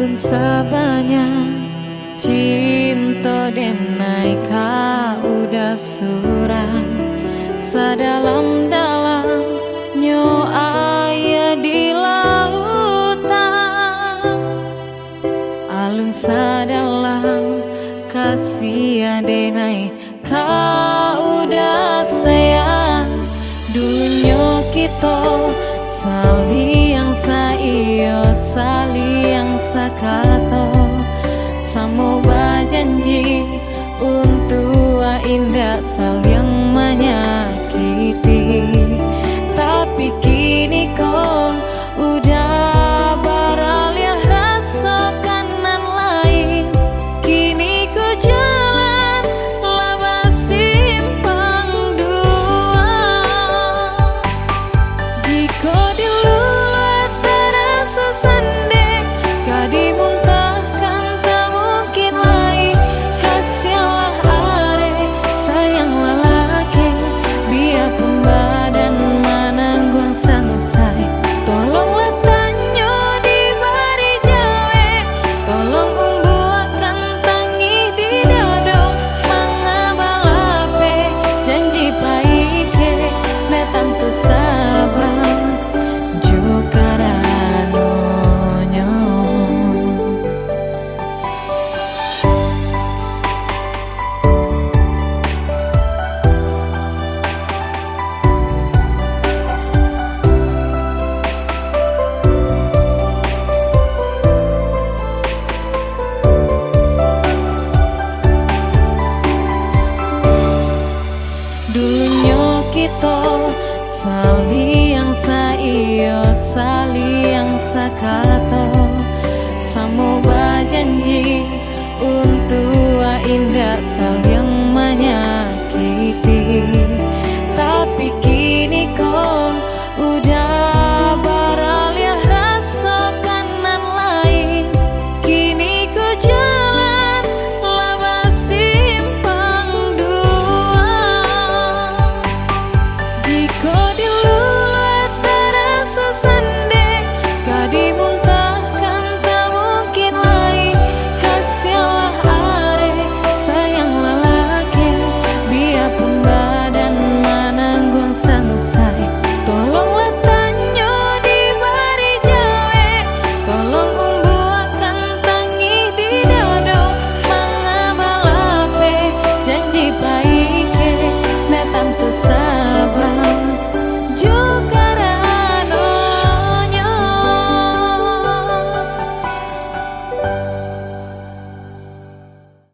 alun sabanya cinta denai ka udah surang sadalam-dalam nyo aya di lautan alun sadalam kasih denai ka udah sayang dunia kita saling saiyo saling sakato samo berjanji untuk indah saling menyakiti tapi kini kau udah beralih rasa kanan lain kini ku jalan labas simpang dua jika di luar terasa sende kadi muntahkan tak mungkin lain kasihalah are sayang lelaki biarpun badan menanggung selesai tolonglah tanyo diberi jawe tolong umbuakan tangi di dado mangabalape janji paike metan tu sabar juga ranonyo dunia kita saling saiyo saling sakato samo berjanji untuk indah